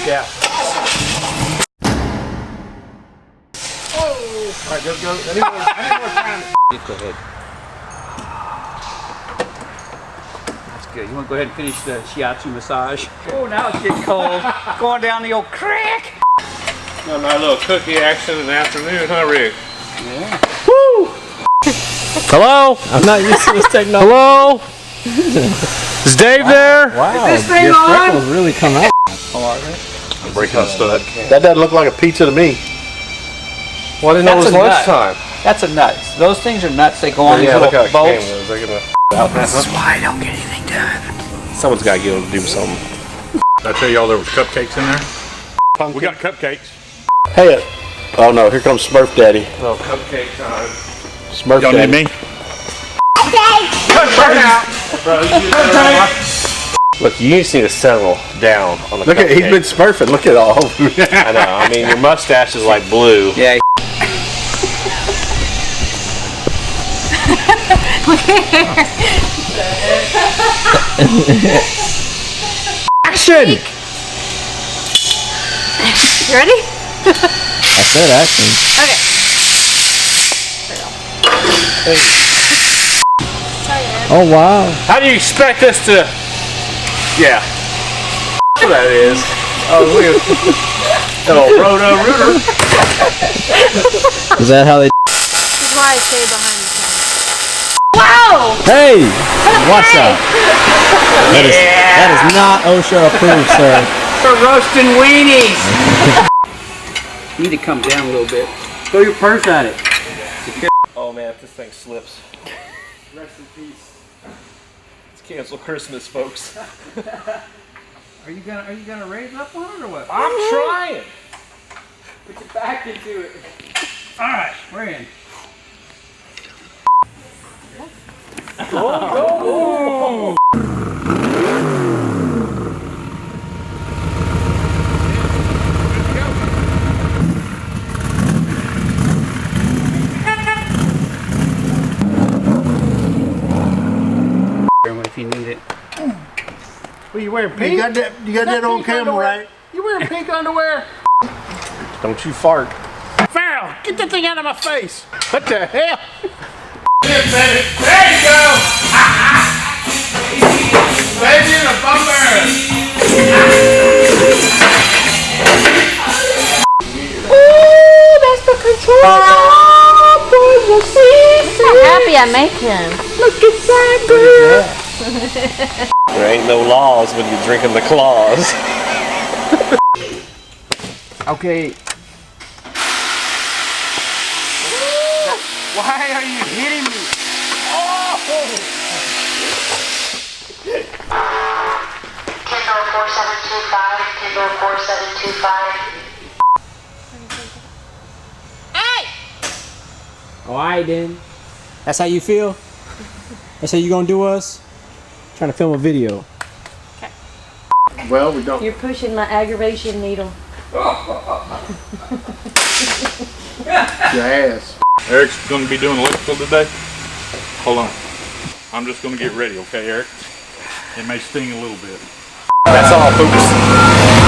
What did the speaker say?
Yeah. Oh! Alright, go. I need more time. Go ahead. That's good. You want to go ahead and finish the shiatsu massage? Oh, now it's getting cold. Going down the old creek. Got my little cookie action in the afternoon, huh, Rick? Yeah. Woo! Hello? I'm not used to this technology. Hello? Is Dave there? Wow. Is this thing your on? freckles really come out. I'm breaking a stud. That doesn't look like a pizza to me. Well, I didn't know it was That's a nut. lunchtime. That's a nuts. Those things are nuts. They go on these Yeah, look little how it bolts. came. They're gonna This is why I don't get anything done. Someone's got to get them to do something. Did I tell y'all there was cupcakes in there? We got cupcakes. Hey, oh no, here comes Smurf Daddy. Oh, cupcake time. Smurf Y'all Daddy. need me? Burn out. Bro, look, you just need to settle down on the Look at, cupcake. he's been smurfing. Look at all. I know. I mean, your mustache is like blue. Yeah. Action! You ready? I said action. Okay. Oh wow. How do you expect us to? Yeah. That's what that is. Oh, look at oh, roto rooter. Is that how they? This is why I stay behind the camera. Wow! Hey! Watch out. That is not OSHA approved, sir. For roasting weenies. You need to come down a little bit. Throw your purse at it. Oh man, if this thing slips. Rest in peace. Let's cancel Christmas, folks. Are you gonna raise up on it or what? I'm trying. Put your back into it. All right, we're in. If you need it. Well, you wearing pink? You got that on camera, right? You wearing pink underwear? Don't you fart. Farrell, get that thing out of my face. What the hell? There you go. Baby, the Bumbera. Ooh, that's the controller. I'm so happy I make him. Look at that girl. There ain't no laws when you're drinking the claws. Okay. Why are you hitting me? Kindle 4725, Kindle 4725. Alright then. That's how you feel? That's how you gonna do us? Trying to film a video. Well, we don't. You're pushing my aggravation needle. Your ass. Eric's going to be doing electrical today. Hold on. I'm just going to get ready, okay, Eric? It may sting a little bit. That's all, folks.